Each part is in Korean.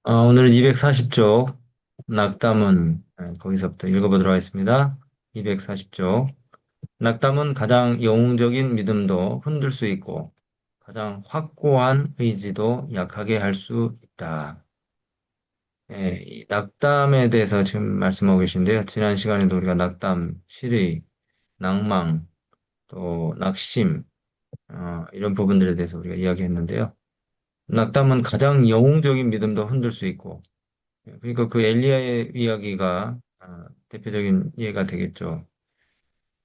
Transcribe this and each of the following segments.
오늘 240쪽 낙담은 거기서부터 읽어보도록 하겠습니다. 240쪽. 낙담은 가장 영웅적인 믿음도 흔들 수 있고 가장 확고한 의지도 약하게 할 수 있다. 이 낙담에 대해서 지금 말씀하고 계신데요. 지난 시간에도 우리가 낙담, 실의, 낭망, 또 낙심, 이런 부분들에 대해서 우리가 이야기했는데요. 낙담은 가장 영웅적인 믿음도 흔들 수 있고 그러니까 그 엘리야의 이야기가 대표적인 예가 되겠죠.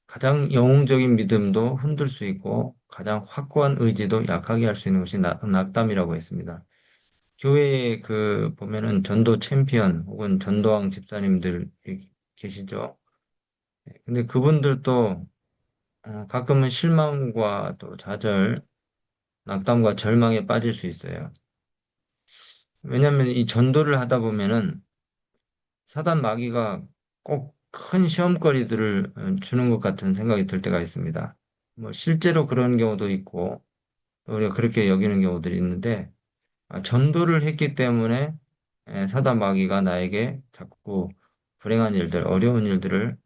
가장 영웅적인 믿음도 흔들 수 있고 가장 확고한 의지도 약하게 할 수 있는 것이 낙담이라고 했습니다. 교회에 그 보면은 전도 챔피언 혹은 전도왕 집사님들 계시죠. 근데 그분들도 가끔은 실망과 또 좌절, 낙담과 절망에 빠질 수 있어요. 왜냐하면 이 전도를 하다 보면은 사단 마귀가 꼭 큰 시험거리들을 주는 것 같은 생각이 들 때가 있습니다. 뭐 실제로 그런 경우도 있고 또 우리가 그렇게 여기는 경우들이 있는데 전도를 했기 때문에 사단 마귀가 나에게 자꾸 불행한 일들, 어려운 일들을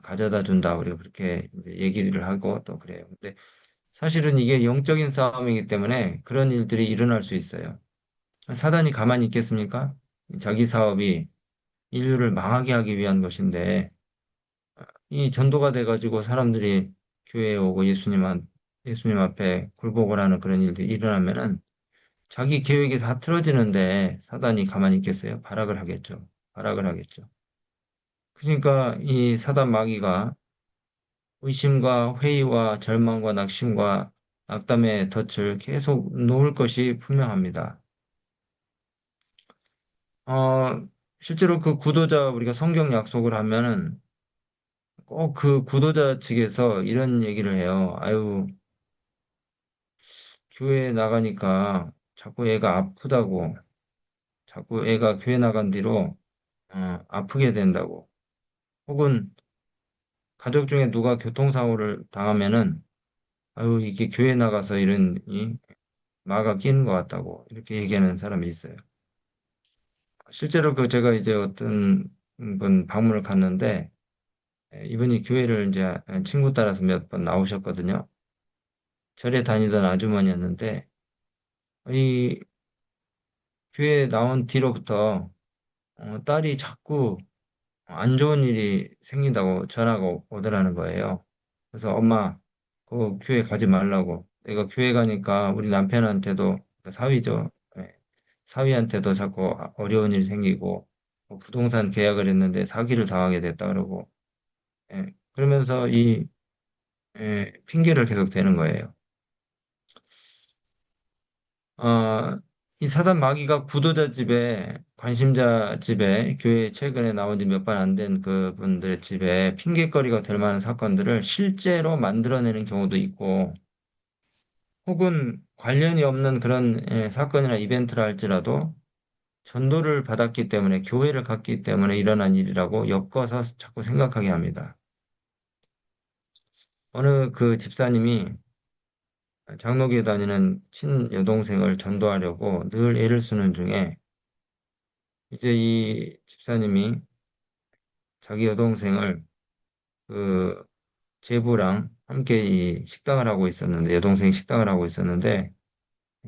가져다 준다. 우리가 그렇게 이제 얘기를 하고 또 그래요. 근데 사실은 이게 영적인 싸움이기 때문에 그런 일들이 일어날 수 있어요. 사단이 가만히 있겠습니까? 자기 사업이 인류를 망하게 하기 위한 것인데 이 전도가 돼가지고 사람들이 교회에 오고 예수님 앞에 굴복을 하는 그런 일들이 일어나면은 자기 계획이 다 틀어지는데 사단이 가만히 있겠어요? 발악을 하겠죠. 발악을 하겠죠. 그러니까 이 사단 마귀가 의심과 회의와 절망과 낙심과 악담의 덫을 계속 놓을 것이 분명합니다. 어, 실제로 그 구도자 우리가 성경 약속을 하면은 꼭 그 구도자 측에서 이런 얘기를 해요. 아유, 교회 나가니까 자꾸 애가 아프다고, 자꾸 애가 교회 나간 뒤로 아프게 된다고. 혹은 가족 중에 누가 교통사고를 당하면은 아유, 이게 교회 나가서 이런 마가 끼는 것 같다고 이렇게 얘기하는 사람이 있어요. 실제로 그 제가 이제 어떤 분 방문을 갔는데 이분이 교회를 이제 친구 따라서 몇 번 나오셨거든요. 절에 다니던 아주머니였는데 이 교회 나온 뒤로부터 딸이 자꾸 안 좋은 일이 생긴다고 전화가 오더라는 거예요. 그래서 엄마, 그 교회 가지 말라고. 내가 교회 가니까 우리 남편한테도 그 사위죠. 예, 사위한테도 자꾸 어려운 일이 생기고 뭐 부동산 계약을 했는데 사기를 당하게 됐다 그러고 그러면서 핑계를 계속 대는 거예요. 어, 이 사단 마귀가 구도자 집에, 관심자 집에, 교회 최근에 나온 지 몇 번 안 된 그분들의 집에 핑계거리가 될 만한 사건들을 실제로 만들어내는 경우도 있고, 혹은 관련이 없는 그런 사건이나 이벤트를 할지라도 전도를 받았기 때문에, 교회를 갔기 때문에 일어난 일이라고 엮어서 자꾸 생각하게 합니다. 어느 그 집사님이 장로교에 다니는 친여동생을 전도하려고 늘 애를 쓰는 중에 이제 이 집사님이 자기 여동생을 그 제부랑 함께 이 식당을 하고 있었는데 여동생이 식당을 하고 있었는데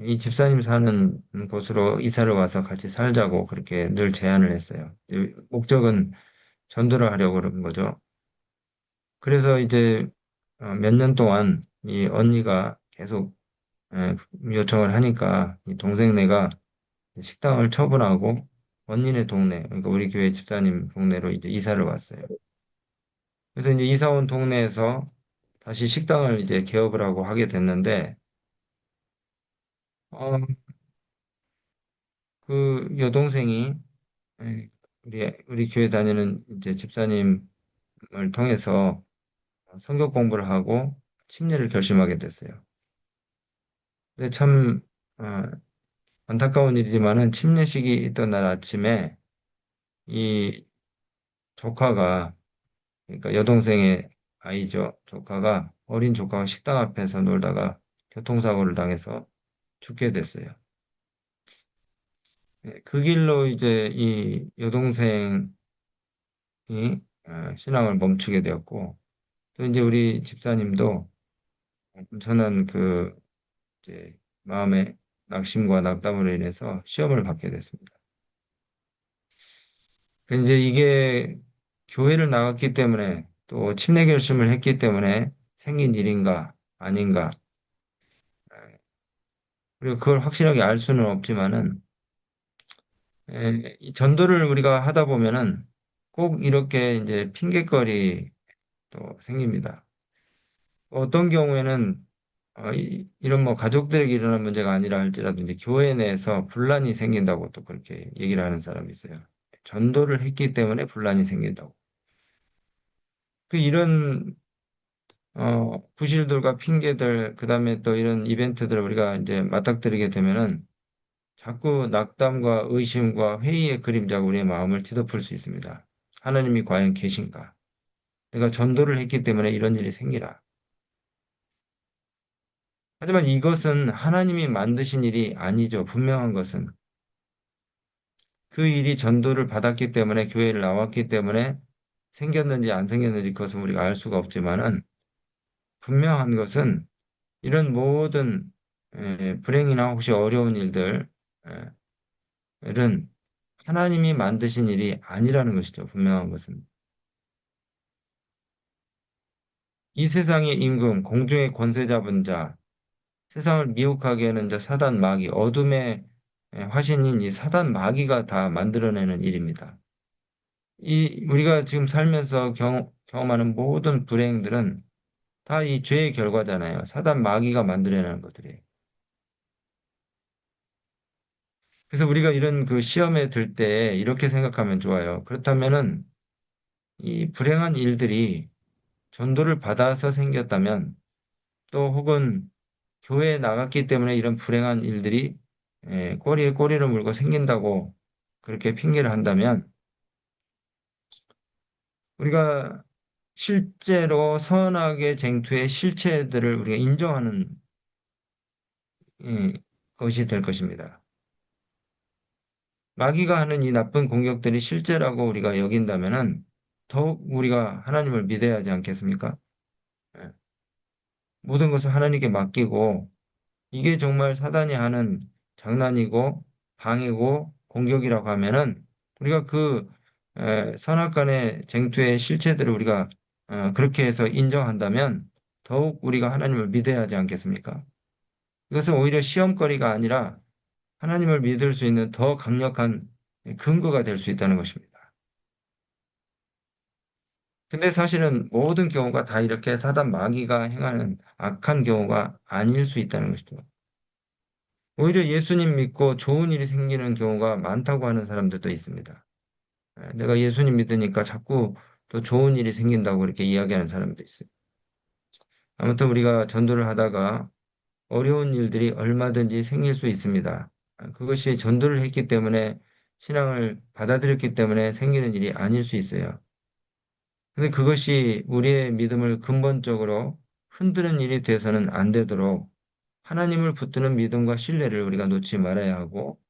이 집사님 사는 곳으로 이사를 와서 같이 살자고 그렇게 늘 제안을 했어요. 목적은 전도를 하려고 그런 거죠. 그래서 이제 몇 년 동안 이 언니가 계속 요청을 하니까 이 동생네가 식당을 처분하고 언니네 동네, 그러니까 우리 교회 집사님 동네로 이제 이사를 왔어요. 그래서 이제 이사 온 동네에서 다시 식당을 이제 개업을 하고 하게 됐는데, 어, 그 여동생이 우리 교회 다니는 이제 집사님을 통해서 성경 공부를 하고 침례를 결심하게 됐어요. 근데 참 어, 안타까운 일이지만은 침례식이 있던 날 아침에 이 조카가 그러니까 여동생의 아이죠. 조카가 어린 조카가 식당 앞에서 놀다가 교통사고를 당해서 죽게 됐어요. 그 길로 이제 이 여동생이 신앙을 멈추게 되었고, 또 이제 우리 집사님도 저는 그 이제 마음의 낙심과 낙담으로 인해서 시험을 받게 됐습니다. 이제 이게 교회를 나갔기 때문에 또 침례 결심을 했기 때문에 생긴 일인가 아닌가, 그리고 그걸 확실하게 알 수는 없지만은 이 전도를 우리가 하다 보면은 꼭 이렇게 이제 핑곗거리 또 생깁니다. 어떤 경우에는 이런 뭐 가족들에게 일어난 문제가 아니라 할지라도 이제 교회 내에서 분란이 생긴다고 또 그렇게 얘기를 하는 사람이 있어요. 전도를 했기 때문에 분란이 생긴다고. 그 이런 부실들과 핑계들, 그다음에 또 이런 이벤트들을 우리가 이제 맞닥뜨리게 되면은 자꾸 낙담과 의심과 회의의 그림자가 우리의 마음을 뒤덮을 수 있습니다. 하나님이 과연 계신가? 내가 전도를 했기 때문에 이런 일이 생기라. 하지만 이것은 하나님이 만드신 일이 아니죠. 분명한 것은. 그 일이 전도를 받았기 때문에 교회를 나왔기 때문에 생겼는지 안 생겼는지 그것은 우리가 알 수가 없지만은 분명한 것은 이런 모든 불행이나 혹시 어려운 일들 은 하나님이 만드신 일이 아니라는 것이죠. 분명한 것은. 이 세상의 임금, 공중의 권세 잡은 자, 세상을 미혹하게 하는 자, 사단 마귀, 어둠의 화신인 이 사단 마귀가 다 만들어내는 일입니다. 우리가 지금 살면서 경험하는 모든 불행들은 다 이 죄의 결과잖아요. 사단 마귀가 만들어내는 것들이에요. 그래서 우리가 이런 그 시험에 들 때 이렇게 생각하면 좋아요. 그렇다면은 이 불행한 일들이 전도를 받아서 생겼다면 또 혹은 교회에 나갔기 때문에 이런 불행한 일들이 꼬리에 꼬리를 물고 생긴다고 그렇게 핑계를 한다면 우리가 실제로 선악의 쟁투의 실체들을 우리가 인정하는 예, 것이 될 것입니다. 마귀가 하는 이 나쁜 공격들이 실제라고 우리가 여긴다면은 더욱 우리가 하나님을 믿어야 하지 않겠습니까? 예, 모든 것을 하나님께 맡기고 이게 정말 사단이 하는 장난이고 방해고 공격이라고 하면은 우리가 그 선악간의 쟁투의 실체들을 우리가 그렇게 해서 인정한다면 더욱 우리가 하나님을 믿어야 하지 않겠습니까? 이것은 오히려 시험거리가 아니라 하나님을 믿을 수 있는 더 강력한 근거가 될 수 있다는 것입니다. 근데 사실은 모든 경우가 다 이렇게 사단 마귀가 행하는 악한 경우가 아닐 수 있다는 것이죠. 오히려 예수님 믿고 좋은 일이 생기는 경우가 많다고 하는 사람들도 있습니다. 내가 예수님 믿으니까 자꾸 또 좋은 일이 생긴다고 이렇게 이야기하는 사람도 있어요. 아무튼 우리가 전도를 하다가 어려운 일들이 얼마든지 생길 수 있습니다. 그것이 전도를 했기 때문에 신앙을 받아들였기 때문에 생기는 일이 아닐 수 있어요. 근데 그것이 우리의 믿음을 근본적으로 흔드는 일이 돼서는 안 되도록 하나님을 붙드는 믿음과 신뢰를 우리가 놓지 말아야 하고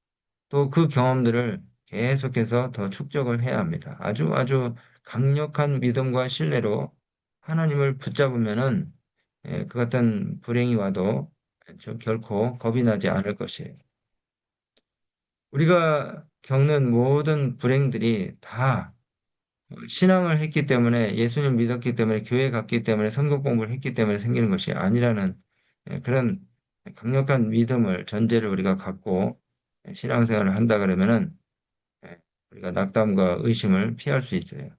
또 그 경험들을 계속해서 더 축적을 해야 합니다. 아주 아주 강력한 믿음과 신뢰로 하나님을 붙잡으면은 그 같은 불행이 와도 결코 겁이 나지 않을 것이에요. 우리가 겪는 모든 불행들이 다 신앙을 했기 때문에 예수님을 믿었기 때문에 교회 갔기 때문에 성경 공부를 했기 때문에 생기는 것이 아니라는 그런 강력한 믿음을 전제를 우리가 갖고 신앙생활을 한다 그러면은 우리가 낙담과 의심을 피할 수 있어요.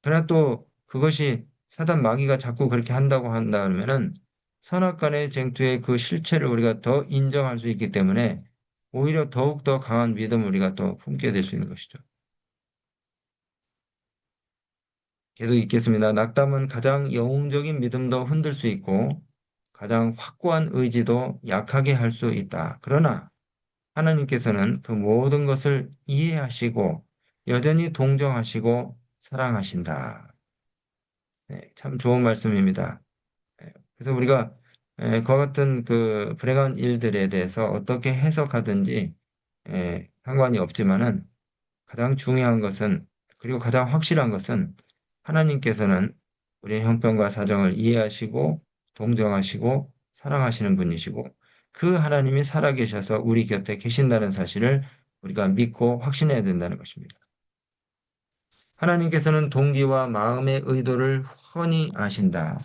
그러나 또 그것이 사단 마귀가 자꾸 그렇게 한다고 한다 그러면은 선악간의 쟁투의 그 실체를 우리가 더 인정할 수 있기 때문에 오히려 더욱더 강한 믿음을 우리가 또 품게 될 수 있는 것이죠. 계속 읽겠습니다. 낙담은 가장 영웅적인 믿음도 흔들 수 있고 가장 확고한 의지도 약하게 할 수 있다. 그러나 하나님께서는 그 모든 것을 이해하시고 여전히 동정하시고 사랑하신다. 네, 참 좋은 말씀입니다. 그래서 우리가 그와 같은 그 불행한 일들에 대해서 어떻게 해석하든지 상관이 없지만은 가장 중요한 것은, 그리고 가장 확실한 것은 하나님께서는 우리의 형편과 사정을 이해하시고 동정하시고 사랑하시는 분이시고 그 하나님이 살아계셔서 우리 곁에 계신다는 사실을 우리가 믿고 확신해야 된다는 것입니다. 하나님께서는 동기와 마음의 의도를 훤히 아신다.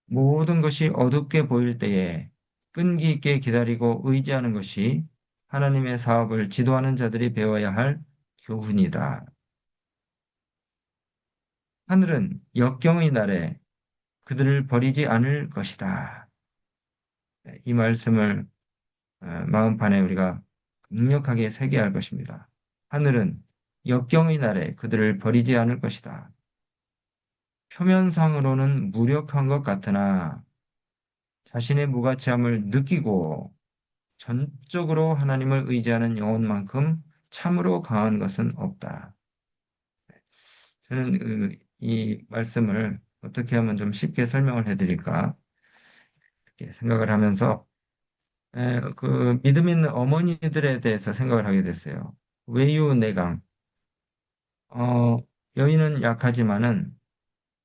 모든 것이 어둡게 보일 때에 끈기 있게 기다리고 의지하는 것이 하나님의 사업을 지도하는 자들이 배워야 할 교훈이다. 하늘은 역경의 날에 그들을 버리지 않을 것이다. 네, 이 말씀을 마음판에 우리가 강력하게 새겨야 할 것입니다. 하늘은 역경의 날에 그들을 버리지 않을 것이다. 표면상으로는 무력한 것 같으나 자신의 무가치함을 느끼고 전적으로 하나님을 의지하는 영혼만큼 참으로 강한 것은 없다. 저는 이 말씀을 어떻게 하면 좀 쉽게 설명을 해드릴까 이렇게 생각을 하면서 그 믿음 있는 어머니들에 대해서 생각을 하게 됐어요. 외유내강. 어, 여인은 약하지만은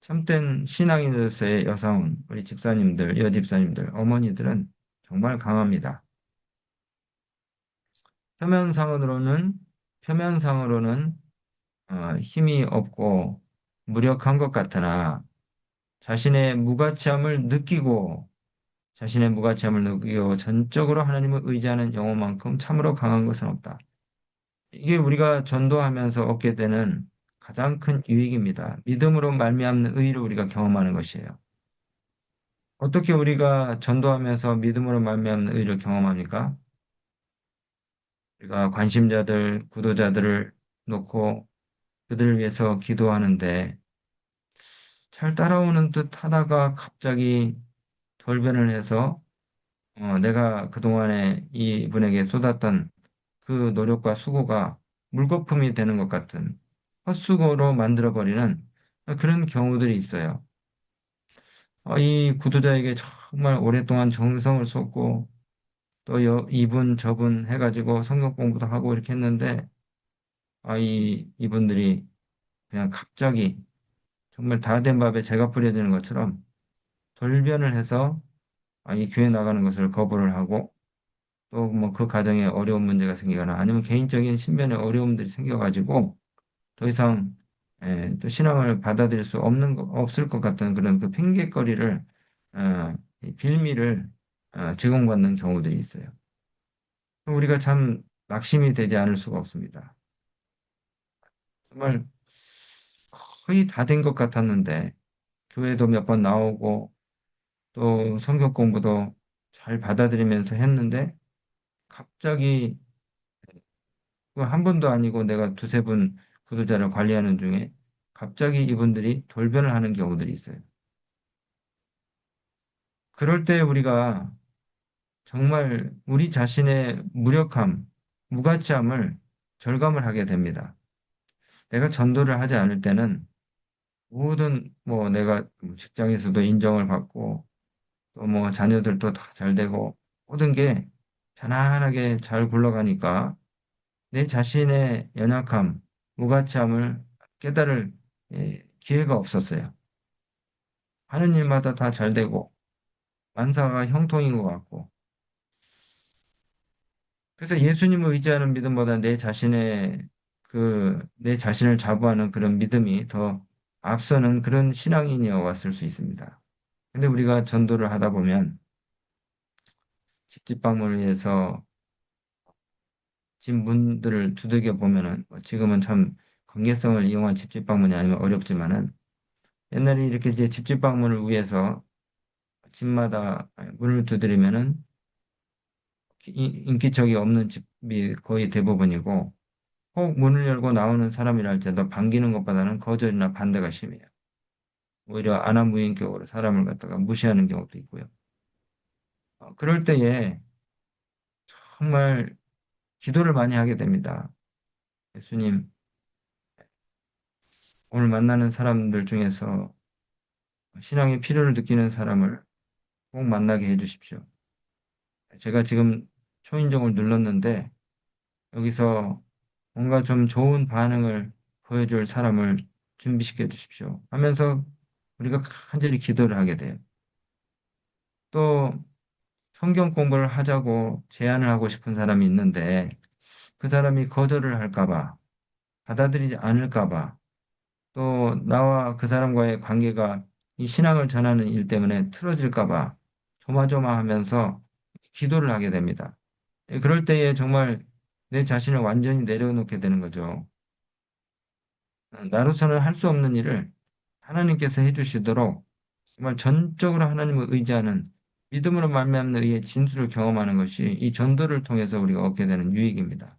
참된 신앙인으로서의 여성, 우리 집사님들, 여집사님들, 어머니들은 정말 강합니다. 표면상으로는 표면상으로는 힘이 없고 무력한 것 같으나 자신의 무가치함을 느끼고 전적으로 하나님을 의지하는 영혼만큼 참으로 강한 것은 없다. 이게 우리가 전도하면서 얻게 되는 가장 큰 유익입니다. 믿음으로 말미암는 의를 우리가 경험하는 것이에요. 어떻게 우리가 전도하면서 믿음으로 말미암는 의를 경험합니까? 우리가 관심자들, 구도자들을 놓고 그들을 위해서 기도하는데 잘 따라오는 듯 하다가 갑자기 돌변을 해서 내가 그동안에 이분에게 쏟았던 그 노력과 수고가 물거품이 되는 것 같은 헛수고로 만들어버리는 그런 경우들이 있어요. 이 구두자에게 정말 오랫동안 정성을 쏟고 또 이분 저분 해가지고 성경 공부도 하고 이렇게 했는데 이분들이 그냥 갑자기 정말 다 된 밥에 제가 뿌려지는 것처럼 돌변을 해서 이 교회 나가는 것을 거부를 하고 또 뭐 그 가정에 어려운 문제가 생기거나 아니면 개인적인 신변에 어려움들이 생겨가지고 더 이상 또 신앙을 받아들일 수 없을 것 같은 그런 그 핑계거리를 이 빌미를 제공받는 경우들이 있어요. 우리가 참 낙심이 되지 않을 수가 없습니다. 정말 거의 다 된 것 같았는데 교회도 몇 번 나오고 또 성경 공부도 잘 받아들이면서 했는데 갑자기 그 한 번도 아니고 내가 두세 분 구독자를 관리하는 중에 갑자기 이분들이 돌변을 하는 경우들이 있어요. 그럴 때 우리가 정말 우리 자신의 무력함, 무가치함을 절감을 하게 됩니다. 내가 전도를 하지 않을 때는 모든 뭐 내가 직장에서도 인정을 받고 또 뭐 자녀들도 다 잘 되고 모든 게 편안하게 잘 굴러가니까 내 자신의 연약함, 무가치함을 깨달을 기회가 없었어요. 하는 일마다 다 잘 되고 만사가 형통인 것 같고 그래서 예수님을 의지하는 믿음보다 내 자신을 자부하는 그런 믿음이 더 앞서는 그런 신앙인이어 왔을 수 있습니다. 근데 우리가 전도를 하다 보면 집집방문을 위해서 집 문들을 두들겨 보면은 뭐 지금은 참 관계성을 이용한 집집방문이 아니면 어렵지만은 옛날에 이렇게 이제 집집방문을 위해서 집마다 문을 두드리면은 인기척이 없는 집이 거의 대부분이고 혹 문을 열고 나오는 사람이라 할지라도 반기는 것보다는 거절이나 반대가 심해요. 오히려 안하무인격으로 사람을 갖다가 무시하는 경우도 있고요. 그럴 때에 정말 기도를 많이 하게 됩니다. 예수님, 오늘 만나는 사람들 중에서 신앙의 필요를 느끼는 사람을 꼭 만나게 해주십시오. 제가 지금 초인종을 눌렀는데 여기서 뭔가 좀 좋은 반응을 보여줄 사람을 준비시켜 주십시오. 하면서 우리가 간절히 기도를 하게 돼요. 또 성경 공부를 하자고 제안을 하고 싶은 사람이 있는데 그 사람이 거절을 할까 봐, 받아들이지 않을까 봐, 또 나와 그 사람과의 관계가 이 신앙을 전하는 일 때문에 틀어질까 봐 조마조마하면서 기도를 하게 됩니다. 그럴 때에 정말 내 자신을 완전히 내려놓게 되는 거죠. 나로서는 할 수 없는 일을 하나님께서 해주시도록 정말 전적으로 하나님을 의지하는 믿음으로 말미암는 의의 진수를 경험하는 것이 이 전도를 통해서 우리가 얻게 되는 유익입니다.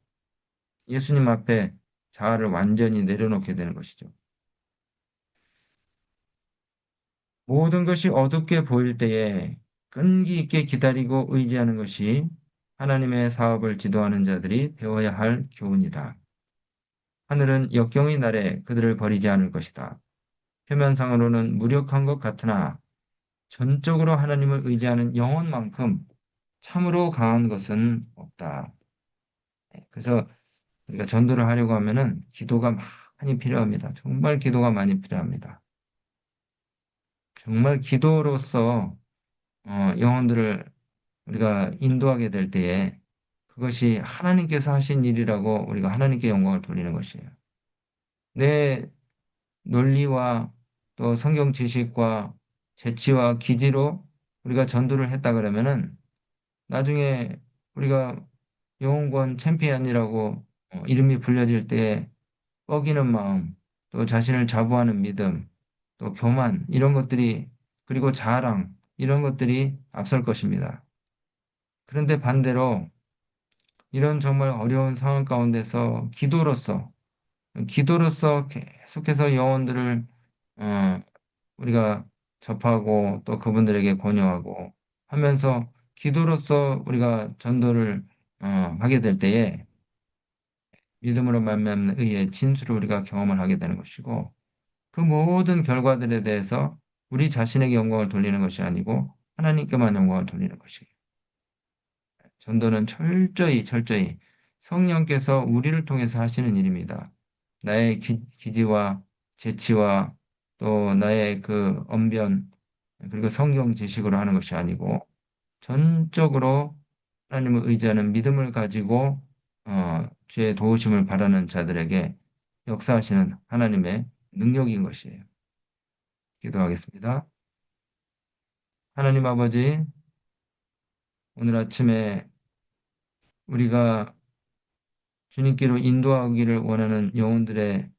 예수님 앞에 자아를 완전히 내려놓게 되는 것이죠. 모든 것이 어둡게 보일 때에 끈기 있게 기다리고 의지하는 것이 하나님의 사업을 지도하는 자들이 배워야 할 교훈이다. 하늘은 역경의 날에 그들을 버리지 않을 것이다. 표면상으로는 무력한 것 같으나 전적으로 하나님을 의지하는 영혼만큼 참으로 강한 것은 없다. 그래서 우리가 전도를 하려고 하면은 기도가 많이 필요합니다. 정말 기도가 많이 필요합니다. 정말 기도로서 영혼들을 우리가 인도하게 될 때에 그것이 하나님께서 하신 일이라고 우리가 하나님께 영광을 돌리는 것이에요. 내 논리와 또 성경 지식과 재치와 기지로 우리가 전도를 했다 그러면은 나중에 우리가 영웅권 챔피언이라고 이름이 불려질 때 뻐기는 마음, 또 자신을 자부하는 믿음, 또 교만 이런 것들이 그리고 자랑 이런 것들이 앞설 것입니다. 그런데 반대로 이런 정말 어려운 상황 가운데서 기도로서 계속해서 영혼들을 어, 우리가 접하고 또 그분들에게 권유하고 하면서 기도로서 우리가 전도를 하게 될 때에 믿음으로 말미암는 의의 진수를 우리가 경험을 하게 되는 것이고 그 모든 결과들에 대해서 우리 자신에게 영광을 돌리는 것이 아니고 하나님께만 영광을 돌리는 것이에요. 전도는 철저히 성령께서 우리를 통해서 하시는 일입니다. 나의 기지와 재치와 또 나의 그 언변 그리고 성경 지식으로 하는 것이 아니고 전적으로 하나님을 의지하는 믿음을 가지고 주의 도우심을 바라는 자들에게 역사하시는 하나님의 능력인 것이에요. 기도하겠습니다. 하나님 아버지, 오늘 아침에 우리가 주님께로 인도하기를 원하는 영혼들의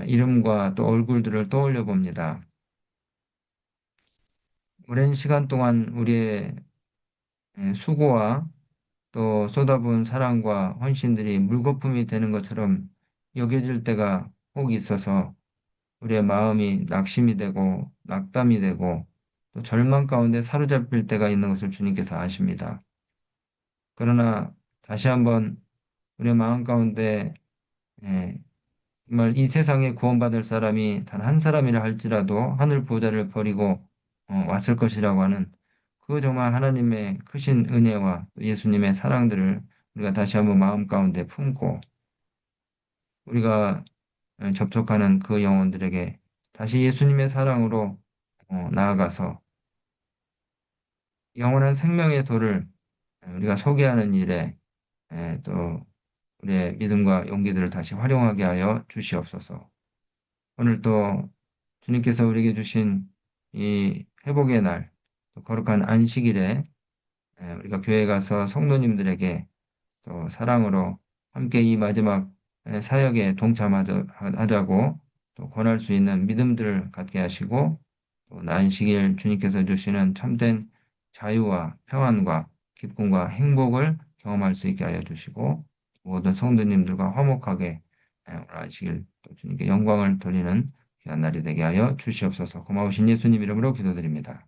이름과 또 얼굴들을 떠올려 봅니다. 오랜 시간 동안 우리의 수고와 또 쏟아부은 사랑과 헌신들이 물거품이 되는 것처럼 여겨질 때가 혹 있어서 우리의 마음이 낙심이 되고 낙담이 되고 또 절망 가운데 사로잡힐 때가 있는 것을 주님께서 아십니다. 그러나 다시 한번 우리의 마음 가운데 예, 정말 이 세상에 구원받을 사람이 단 한 사람이라 할지라도 하늘 보좌를 버리고 왔을 것이라고 하는 그 정말 하나님의 크신 은혜와 또 예수님의 사랑들을 우리가 다시 한번 마음 가운데 품고 우리가 접촉하는 그 영혼들에게 다시 예수님의 사랑으로 나아가서 영원한 생명의 도를 우리가 소개하는 일에 또 우리의 믿음과 용기들을 다시 활용하게 하여 주시옵소서. 오늘 또 주님께서 우리에게 주신 이 회복의 날, 또 거룩한 안식일에 우리가 교회 가서 성도님들에게 또 사랑으로 함께 이 마지막 사역에 동참하자고 또 권할 수 있는 믿음들을 갖게 하시고 또 안식일 주님께서 주시는 참된 자유와 평안과 기쁨과 행복을 경험할 수 있게 하여 주시고 모든 성도님들과 화목하게 오늘 안식일 또 주님께 영광을 돌리는 귀한 날이 되게 하여 주시옵소서. 고마우신 예수님 이름으로 기도드립니다.